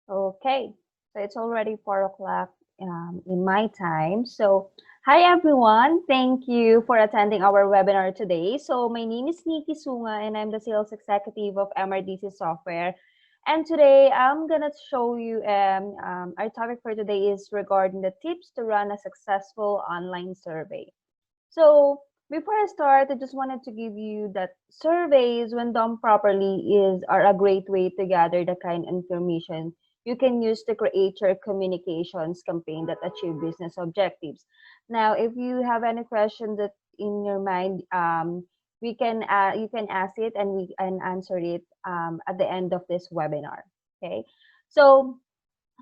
Okay, so it's already 4 o'clock in my time. So, hi everyone. Thank you for attending our webinar today. So, my name is Nikki Sunga and I'm the sales executive of MRDC Software. And today I'm gonna show you our topic for today is regarding the tips to run a successful online survey. So before I start, I just wanted to give you that surveys, when done properly, are a great way to gather the kind of information you can use to create your communications campaign that achieve business objectives. Now, if you have any questions that in your mind, we can you can ask it and we can answer it at the end of this webinar. Okay, so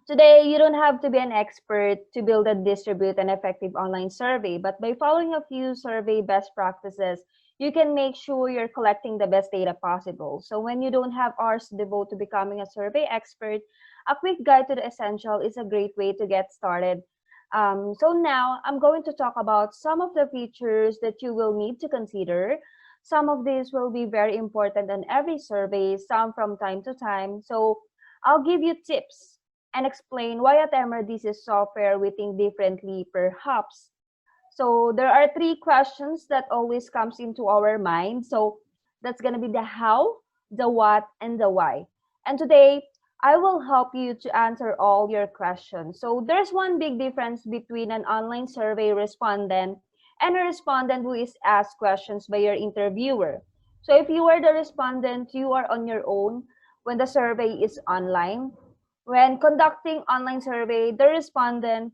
today, you don't have to be an expert to build and distribute an effective online survey, but by following a few survey best practices, you can make sure you're collecting the best data possible. So when you don't have hours to devote to becoming a survey expert, a quick guide to the essential is a great way to get started. So now I'm going to talk about some of the features that you will need to consider. Some of these will be very important in every survey, some from time to time. So I'll give you tips and explain why at MRDC software we think differently perhaps. So there are three questions that always comes into our mind. So that's going to be the how, the what, and the why. And today I will help you to answer all your questions. So there's one big difference between an online survey respondent and a respondent who is asked questions by your interviewer. So if you are the respondent, you are on your own when the survey is online. When conducting online survey, the respondent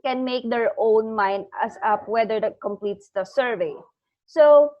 can make their own mind as up whether that completes the survey. So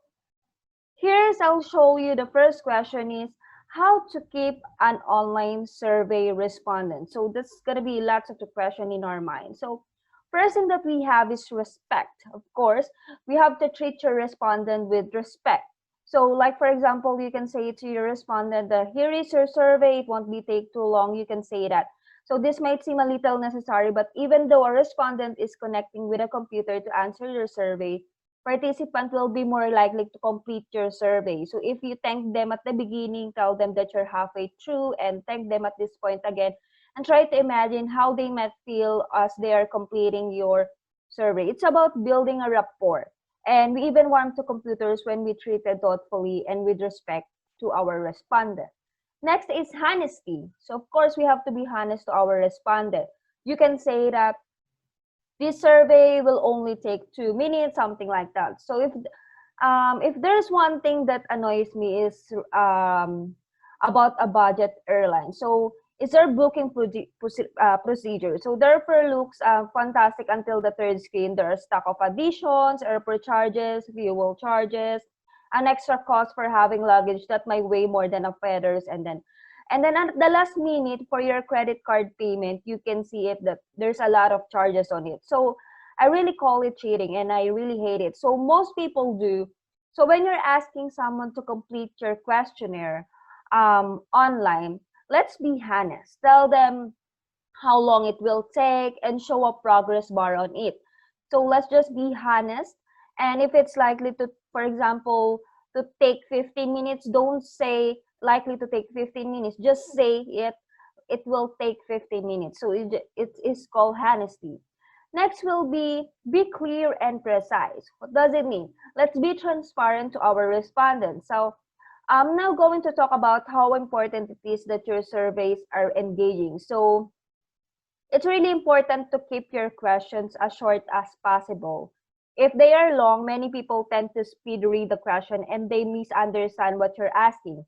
I'll show you the first question is how to keep an online survey respondent. So that's gonna be lots of the question in our mind. So first thing that we have is respect. Of course, we have to treat your respondent with respect. So like for example, you can say to your respondent, here is your survey, it won't be take too long, you can say that. So this might seem a little necessary, but even though a respondent is connecting with a computer to answer your survey, participant will be more likely to complete your survey. So if you thank them at the beginning, tell them that you're halfway through and thank them at this point again, and try to imagine how they might feel as they are completing your survey. It's about building a rapport. And we even warm to computers when we treat it thoughtfully and with respect to our respondent. Next is honesty. So of course, we have to be honest to our respondent. You can say that this survey will only take 2 minutes, something like that. So if there's one thing that annoys me is about a budget airline. So it's their booking procedure. So therefore looks fantastic until the third screen. There are stock of additions, airport charges, fuel charges, an extra cost for having luggage that might weigh more than a feathers, and then at the last minute for your credit card payment, you can see it that there's a lot of charges on it. So I really call it cheating and I really hate it. So most people do. So when you're asking someone to complete your questionnaire online, let's be honest. Tell them how long it will take and show a progress bar on it. So let's just be honest. And if it's likely to, for example, to take 15 minutes, don't say likely to take 15 minutes. Just say it will take 15 minutes. So it is called honesty. Next will be clear and precise. What does it mean? Let's be transparent to our respondents. So I'm now going to talk about how important it is that your surveys are engaging. So it's really important to keep your questions as short as possible. If they are long, many people tend to speed read the question and they misunderstand what you're asking.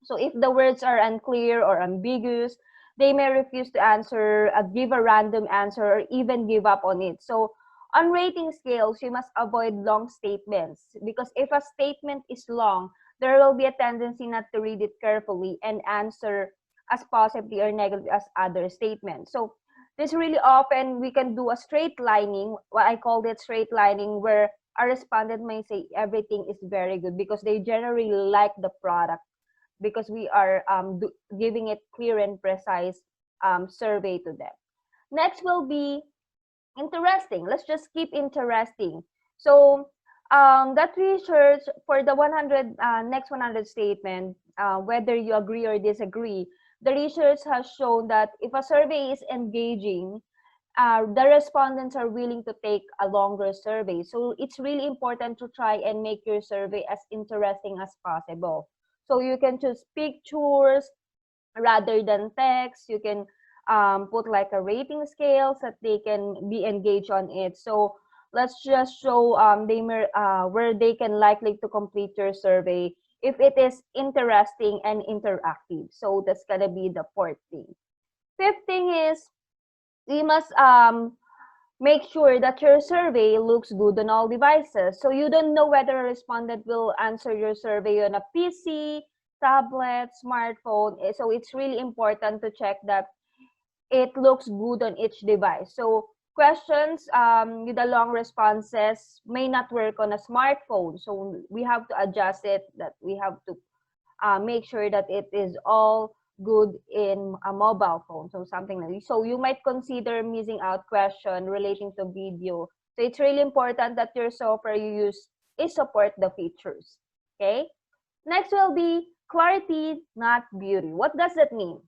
So if the words are unclear or ambiguous, they may refuse to answer, give a random answer, or even give up on it. So on rating scales, you must avoid long statements because if a statement is long, there will be a tendency not to read it carefully and answer as positively or negatively as other statements. So this really often we can do a straight lining, what I call it straight lining, where a respondent may say everything is very good because they generally like the product because we are giving it clear and precise survey to them. Next will be interesting. Let's just keep interesting. So that research for the 100 next 100 statement, whether you agree or disagree, the research has shown that if a survey is engaging, the respondents are willing to take a longer survey. So it's really important to try and make your survey as interesting as possible. So you can choose pictures rather than text. You can put like a rating scale so that they can be engaged on it. So let's just show where they can likely to complete your survey if it is interesting and interactive. So that's gonna be the fourth thing. Fifth thing is we must make sure that your survey looks good on all devices. So you don't know whether a respondent will answer your survey on a PC, tablet, smartphone. So it's really important to check that it looks good on each device. So questions with the long responses may not work on a smartphone. So we have to adjust it, that we have to make sure that it is all good in a mobile phone. So something like this. So you might consider missing out question relating to video. So it's really important that your software you use is support the features. Okay. Next will be clarity, not beauty. What does that mean?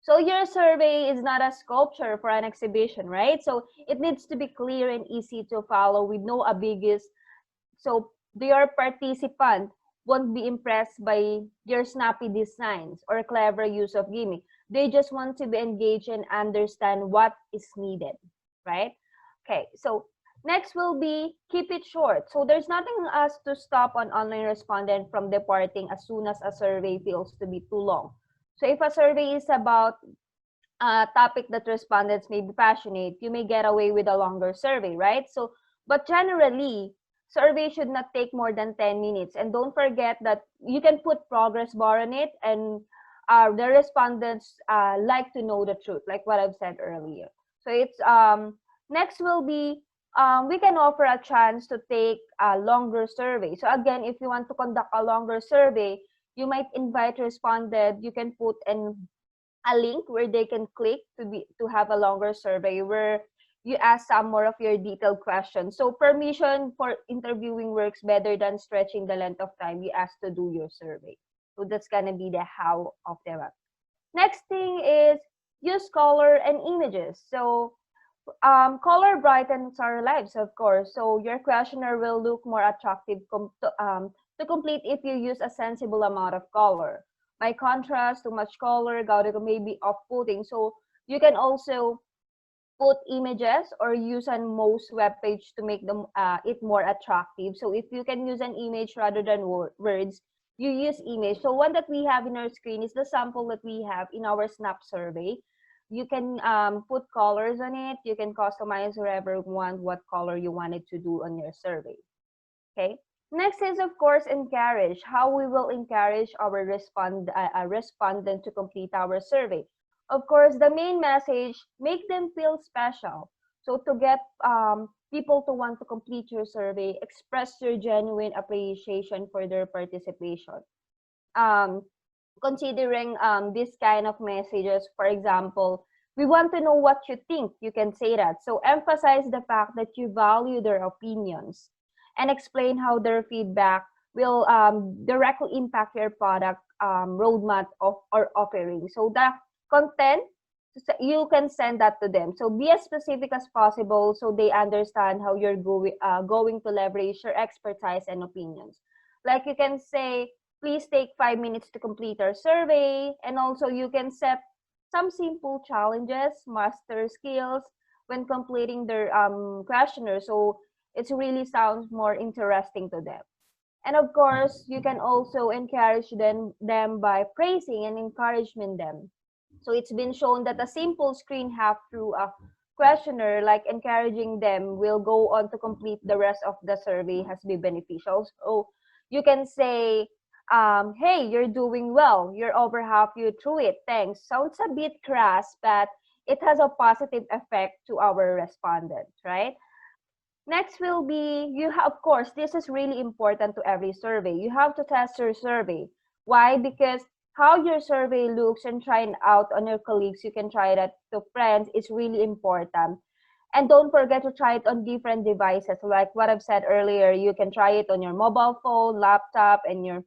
So your survey is not a sculpture for an exhibition, right? So it needs to be clear and easy to follow with no ambiguous. So your participant won't be impressed by your snappy designs or clever use of gimmick. They just want to be engaged and understand what is needed, right? Okay, so next will be keep it short. So there's nothing as to stop an online respondent from departing as soon as a survey feels to be too long. So if a survey is about a topic that respondents may be passionate, you may get away with a longer survey, right? So, but generally, survey should not take more than 10 minutes. And don't forget that you can put progress bar on it, and the respondents like to know the truth, like what I've said earlier. So it's next will be we can offer a chance to take a longer survey. So again, if you want to conduct a longer survey, you might invite respondent. You can put a link where they can click to have a longer survey where you ask some more of your detailed questions. So permission for interviewing works better than stretching the length of time you ask to do your survey. So that's gonna be the how of the web. Next thing is use color and images. So color brightens our lives, of course. So your questionnaire will look more attractive to complete if you use a sensible amount of color. By contrast, too much color may be off-putting. So you can also put images or use on most web page to make them it more attractive. So if you can use an image rather than words, you use image. So one that we have in our screen is the sample that we have in our Snap survey. You can put colors on it. You can customize wherever you want what color you wanted to do on your survey. Okay. Next is, of course, encourage. How we will encourage our respondent to complete our survey. Of course, the main message, make them feel special. So to get people to want to complete your survey, express your genuine appreciation for their participation. Considering this kind of messages, for example, we want to know what you think, you can say that. So emphasize the fact that you value their opinions and explain how their feedback will directly impact your product roadmap or offering. So the content, you can send that to them. So be as specific as possible so they understand how you're going to leverage your expertise and opinions. Like you can say, please take 5 minutes to complete our survey. And also you can set some simple challenges, master skills when completing their questionnaire. So it really sounds more interesting to them. And of course, you can also encourage them by praising and encouraging them. So it's been shown that a simple screen half through a questionnaire, like encouraging them, will go on to complete the rest of the survey has been beneficial. So you can say, hey, you're doing well. You're over halfway through it. Thanks. Sounds a bit crass, but it has a positive effect to our respondents, right? Next will be, of course, this is really important to every survey. You have to test your survey. Why? Because how your survey looks and try it out on your colleagues, you can try that to friends, is really important. And don't forget to try it on different devices. Like what I've said earlier, you can try it on your mobile phone, laptop, and your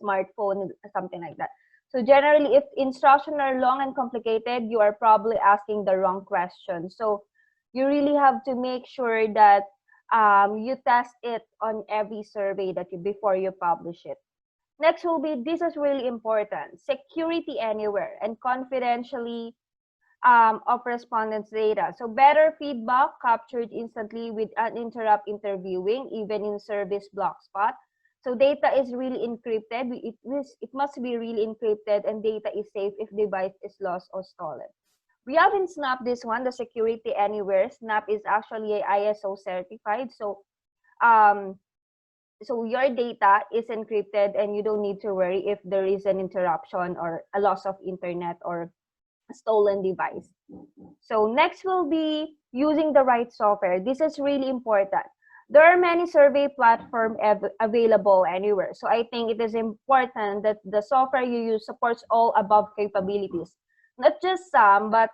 smartphone, something like that. So generally, if instructions are long and complicated, you are probably asking the wrong question. So you really have to make sure that you test it on every survey that you before you publish it. Next will be, this is really important, security anywhere and confidentially of respondents' data. So better feedback captured instantly with uninterrupted interviewing, even in service block spot. So data is really encrypted. It must be really encrypted, and data is safe if device is lost or stolen. We haven't snapped this one, the security anywhere. Snap is actually ISO certified. Um, so your data is encrypted and you don't need to worry if there is an interruption or a loss of internet or stolen device. So next will be using the right software. This is really important. There are many survey platforms available anywhere. So I think it is important that the software you use supports all above capabilities. Not just some, but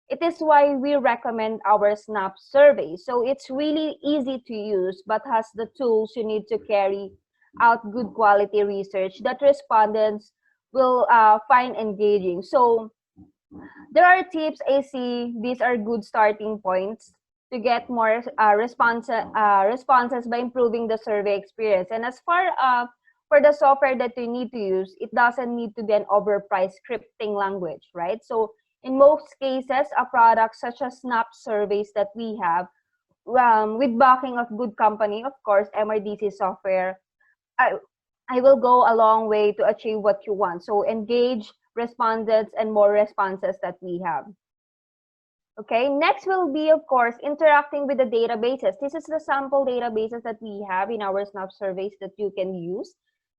it is why we recommend our Snap survey. So it's really easy to use, but has the tools you need to carry out good quality research that respondents will find engaging. So there are tips I see. These are good starting points to get more responses by improving the survey experience. And as far for the software that you need to use, it doesn't need to be an overpriced scripting language, right? So in most cases, a product such as Snap surveys that we have, with backing of good company, of course, MRDC software, I, I will go a long way to achieve what you want. So engage respondents and more responses that we have. Okay, next will be, of course, interacting with the databases. This is the sample databases that we have in our Snap surveys that you can use,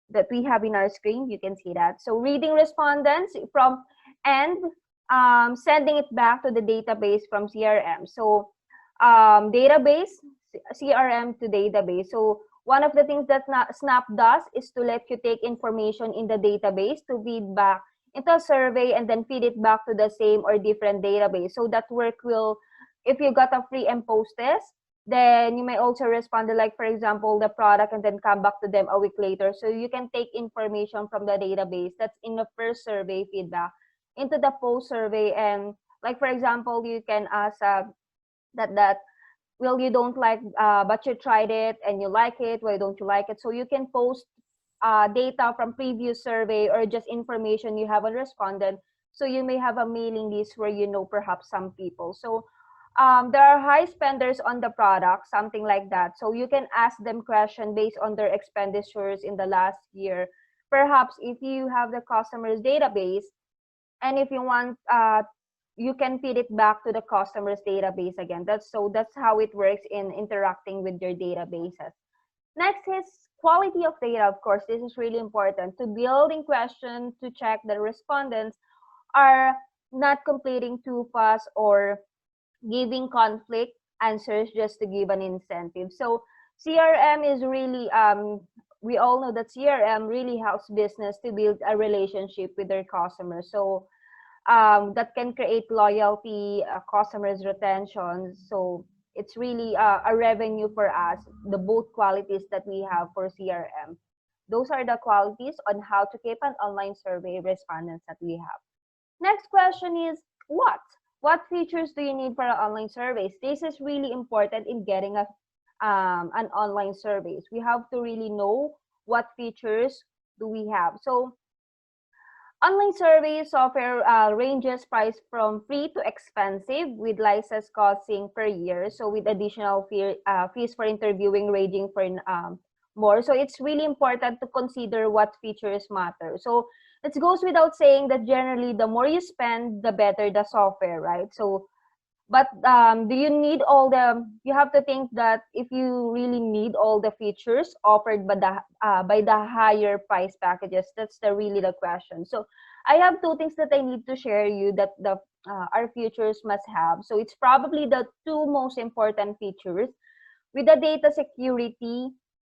that we have in our screen. You can see that. So reading respondents from and sending it back to the database from CRM. So database, CRM to database. So one of the things that Snap does is to let you take information in the database to feed back into a survey and then feed it back to the same or different database. So that work will, if you got a free and post test, then you may also respond to, like, for example, the product and then come back to them a week later. So you can take information from the database that's in the first survey feedback into the post survey. And like, for example, you can ask that well, you don't like, but you tried it and you like it, why don't you like it? So you can post data from previous survey or just information you have on respondent. So you may have a mailing list where you know perhaps some people. So there are high spenders on the product, something like that. So you can ask them question based on their expenditures in the last year. Perhaps if you have the customer's database, and if you want, you can feed it back to the customer's database again. That's how it works in interacting with your databases. Next is quality of data. Of course, this is really important. To building questions to check the respondents are not completing too fast or giving conflict answers just to give an incentive. So CRM is really, we all know that CRM really helps business to build a relationship with their customers. So that can create loyalty, customers retention. So it's really a revenue for us, the both qualities that we have for CRM. Those are the qualities on how to keep an online survey respondents that we have. Next question is what? What features do you need for an online surveys? This is really important in getting an online surveys. We have to really know what features do we have. So online survey software ranges price from free to expensive with license costing per year. So with additional fees for interviewing ranging for more. So it's really important to consider what features matter. So it goes without saying that generally the more you spend, the better the software, right? So but do you need all you have to think that if you really need all the features offered by the higher price packages, that's really the question. So I have two things that I need to share you that our features must have. So it's probably the two most important features with the data security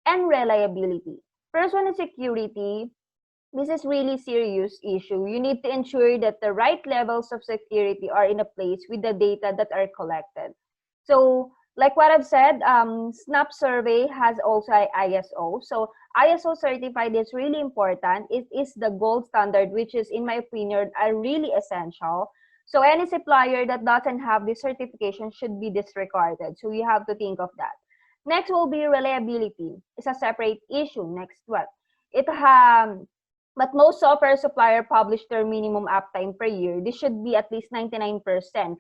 and reliability. First one is security. This is really serious issue. You need to ensure that the right levels of security are in a place with the data that are collected. So Like what I've said, SNAP survey has also ISO. So ISO certified is really important. It is the gold standard, which is, in my opinion, are really essential. So any supplier that doesn't have this certification should be disregarded. So you have to think of that. Next will be reliability. It's a separate issue. Next what? It but most software supplier publish their minimum uptime per year. This should be at least 99%,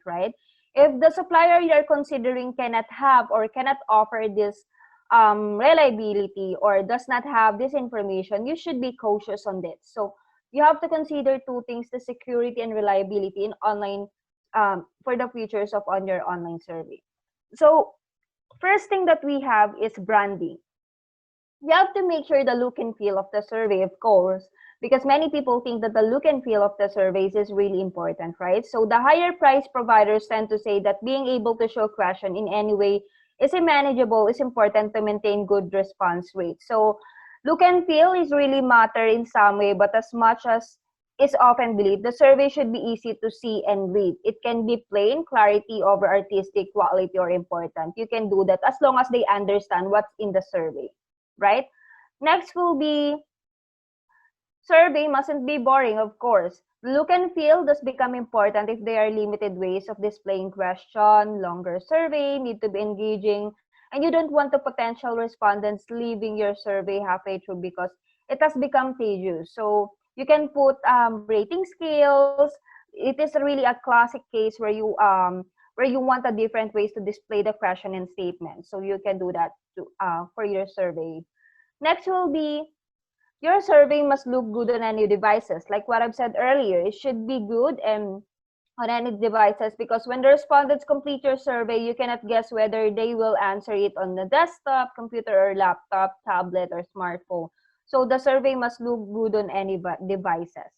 right? If the supplier you're considering cannot have or cannot offer this reliability or does not have this information, you should be cautious on this. So you have to consider two things: the security and reliability in online for the features of on your online survey. So first thing that we have is branding. You have to make sure the look and feel of the survey, of course, because many people think that the look and feel of the surveys is really important, right? So the higher price providers tend to say that being able to show question in any way is manageable, is important to maintain good response rate. So look and feel is really matter in some way, but as much as is often believed, the survey should be easy to see and read. It can be plain, clarity over artistic quality or important. You can do that as long as they understand what's in the survey, right? Next will be survey mustn't be boring, of course. Look and feel does become important if there are limited ways of displaying question, longer survey, need to be engaging, and you don't want the potential respondents leaving your survey halfway through because it has become tedious. So you can put rating scales. It is really a classic case where you want a different ways to display the question and statement. So you can do that to, for your survey. Next will be your survey must look good on any devices. Like what I've said earlier, it should be good and on any devices because when the respondents complete your survey, you cannot guess whether they will answer it on the desktop, computer, or laptop, tablet, or smartphone. So the survey must look good on any devices.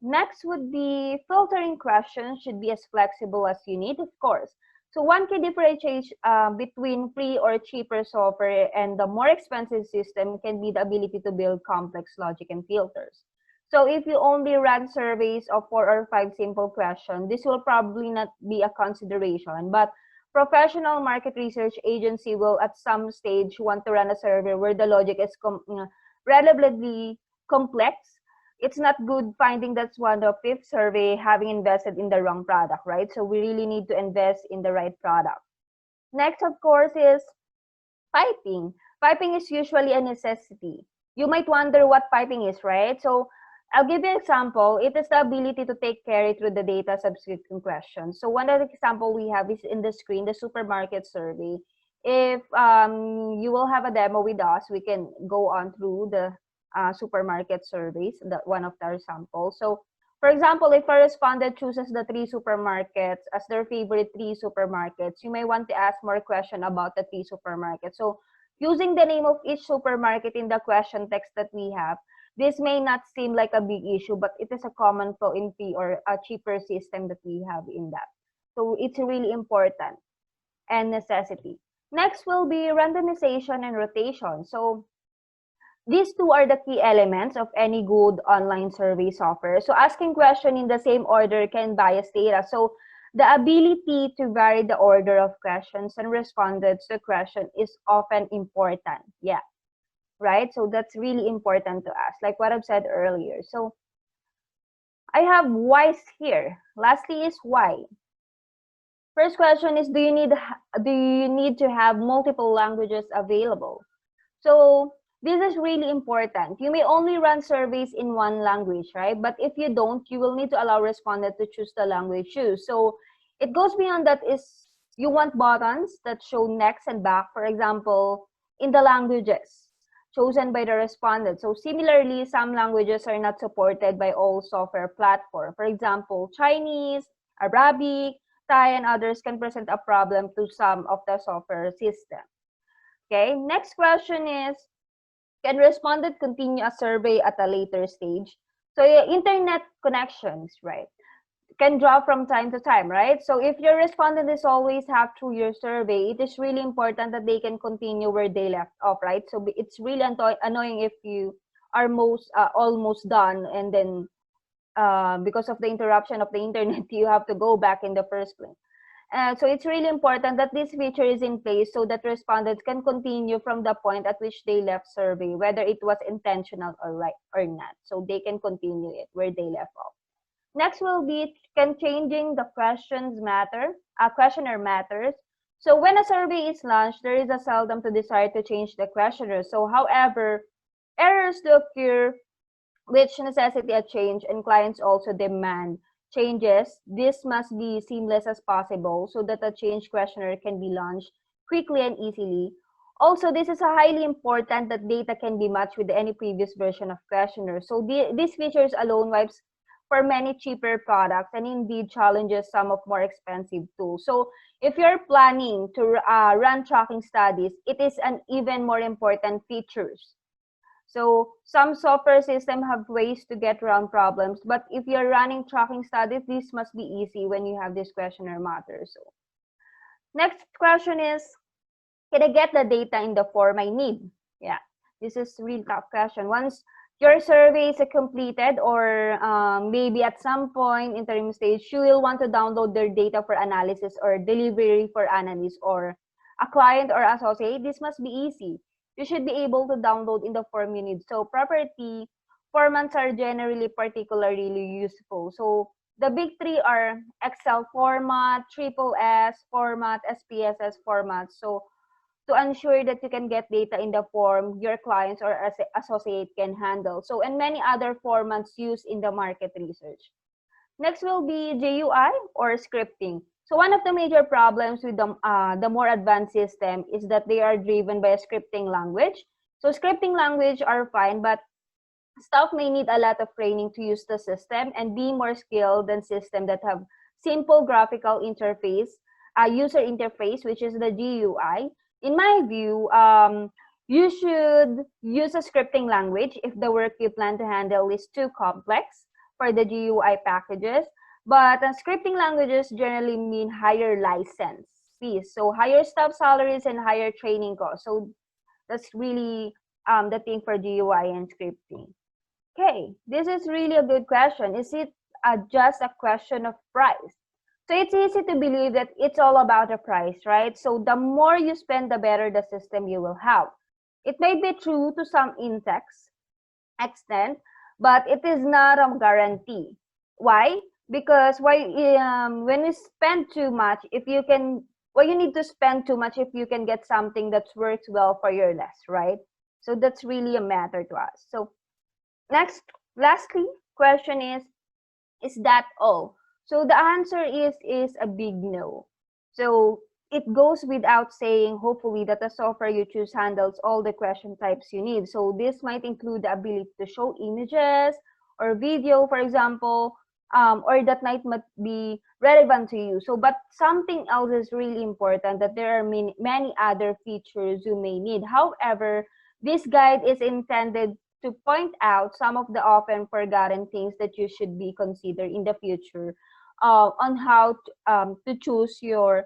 Next would be filtering questions should be as flexible as you need, of course. So one key differentiation between free or cheaper software and the more expensive system can be the ability to build complex logic and filters. So if you only run surveys of 4 or 5 simple questions, this will probably not be a consideration. But professional market research agency will at some stage want to run a survey where the logic is relatively complex. It's not good finding that's one of fifth survey having invested in the wrong product, right? So we really need to invest in the right product. Next, of course, is piping. Piping is usually a necessity. You might wonder what piping is, right? So I'll give you an example. It is the ability to take carry through the data subscription questions. So one of the example we have is in the screen, the supermarket survey. If you will have a demo with us, we can go on through the supermarket surveys, that one of their samples. So for example, if a respondent chooses the 3 supermarkets as their favorite 3 supermarkets, you may want to ask more question about the 3 supermarkets. So using the name of each supermarket in the question text that we have, this may not seem like a big issue, but it is a common flaw in P or a cheaper system that we have in that. So it's really important and necessity. Next will be randomization and rotation. So these two are the key elements of any good online survey software. So asking question in the same order can bias data. So the ability to vary the order of questions and respondents to question is often important. Yeah, right? So that's really important to ask, like what I've said earlier. So I have whys here. Lastly is why. First question is, do you need to have multiple languages available? So this is really important. You may only run surveys in one language, right? But if you don't, you will need to allow respondent to choose the language choose. So it goes beyond that is you want buttons that show next and back, for example, in the languages chosen by the respondent. So similarly, some languages are not supported by all software platforms. For example, Chinese, Arabic, Thai, and others can present a problem to some of the software system. Okay, next question is, can respondent continue a survey at a later stage? So internet connections, right, can drop from time to time, right? So if your respondent is always half through your survey, it is really important that they can continue where they left off, right? So it's really annoying if you are almost done and then because of the interruption of the internet, you have to go back in the first place. So it's really important that this feature is in place so that respondents can continue from the point at which they left survey, whether it was intentional or right or not. So they can continue it where they left off. Next will be, can changing the questions matter? Questionnaire matters. So when a survey is launched, there is a seldom to desire to change the questionnaire. So however, errors do occur which necessitate a change, and clients also demand changes. This must be seamless as possible so that a change questionnaire can be launched quickly and easily. Also, this is a highly important that data can be matched with any previous version of questionnaire. So these features alone wipes for many cheaper products and indeed challenges some of more expensive tools. So if you're planning to run tracking studies, it is an even more important features. So some software systems have ways to get around problems, but if you're running tracking studies, this must be easy when you have this questionnaire matter. So next question is, can I get the data in the form I need? Yeah, this is a real tough question. Once your survey is completed or maybe at some point interim stage, you will want to download their data for analysis or delivery for analyst or a client or associate. This must be easy. You should be able to download in the form you need. So property formats are generally particularly useful. So the big three are Excel format, triple S format, SPSS format. So to ensure that you can get data in the form your clients or associate can handle. So, and many other formats used in the market research. Next will be GUI or scripting. So one of the major problems with the more advanced system is that they are driven by a scripting language. So scripting language are fine, but staff may need a lot of training to use the system and be more skilled than systems that have simple graphical interface, user interface, which is the GUI. In my view, you should use a scripting language if the work you plan to handle is too complex for the GUI packages. But scripting languages generally mean higher license fees, so higher staff salaries and higher training costs. So that's really the thing for GUI and scripting. Okay, this is really a good question. Is it just a question of price? So it's easy to believe that it's all about the price, right? So the more you spend, the better the system you will have. It may be true to some extent, but it is not a guarantee. Why? Because when you spend too much, if you can, well, you need to spend too much if you can get something that works well for your less, right? So that's really a matter to us. So lastly, question is that all? So the answer is a big no. So it goes without saying, hopefully, that the software you choose handles all the question types you need. So this might include the ability to show images or video, for example, or that might be relevant to you. So, but something else is really important, that there are many other features you may need. However, this guide is intended to point out some of the often forgotten things that you should be considered in the future on how to choose your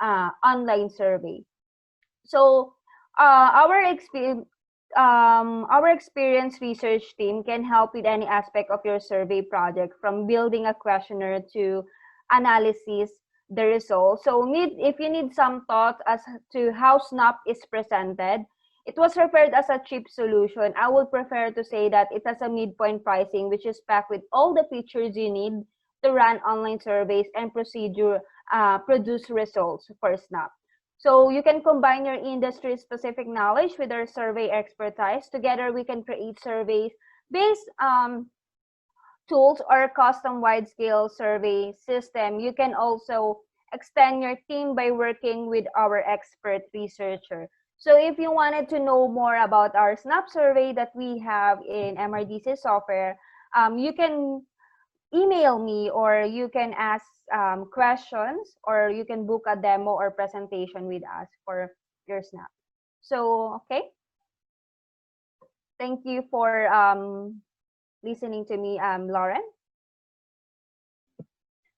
online survey. So our experienced research team can help with any aspect of your survey project, from building a questionnaire to analysis the results. So if you need some thoughts as to how SNAP is presented, it was referred as a cheap solution. I would prefer to say that it has a midpoint pricing, which is packed with all the features you need to run online surveys and produce results for SNAP. So you can combine your industry-specific knowledge with our survey expertise. Together, we can create surveys-based tools or custom wide-scale survey system. You can also extend your team by working with our expert researcher. So if you wanted to know more about our SNAP survey that we have in MRDC software, you can email me, or you can ask questions, or you can book a demo or presentation with us for your SNAP. So, okay. Thank you for listening to me, Lauren.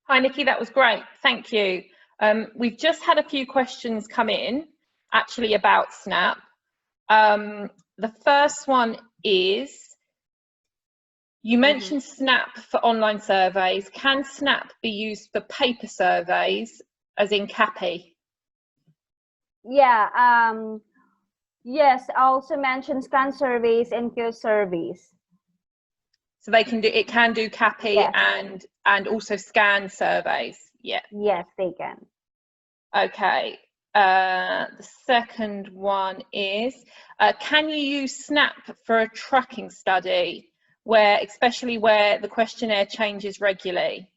Hi, Nikki, that was great. Thank you. We've just had a few questions come in, actually, about SNAP. The first one is, you mentioned SNAP for online surveys. Can SNAP be used for paper surveys? as in CAPI? Yeah. Yes. I also mentioned scan surveys and Q surveys. So they can do, it can do CAPI Yes. and also scan surveys. Yeah. Yes, they can. Okay. The second one is, can you use SNAP for a tracking study, especially where the questionnaire changes regularly?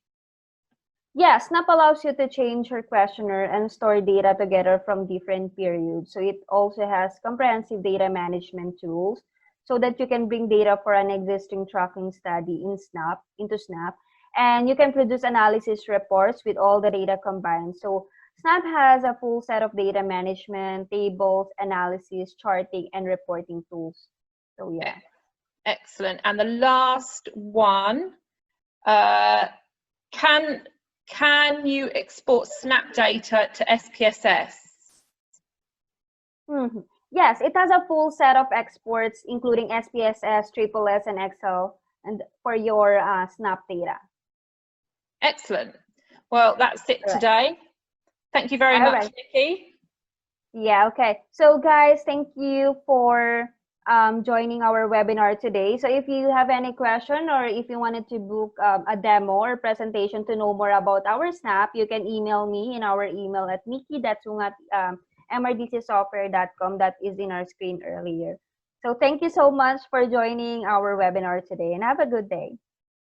Yeah, Snap allows you to change your questionnaire and store data together from different periods. So it also has comprehensive data management tools so that you can bring data for an existing tracking study into Snap, and you can produce analysis reports with all the data combined. So Snap has a full set of data management, tables, analysis, charting, and reporting tools. So yeah. Excellent. And the last one, can you export SNAP data to SPSS? Mhm. Yes, it has a full set of exports, including SPSS, Triple S, and Excel, and for your Snap data. Excellent. Well, that's it All right. today. Thank you very All much, right. Nikki. Yeah, okay. So guys, thank you for joining our webinar today. So if you have any question or if you wanted to book a demo or presentation to know more about our Snap, you can email me in our email at nikki.sung@mrdcsoftware.com. That is in our screen earlier. So thank you so much for joining our webinar today and have a good day.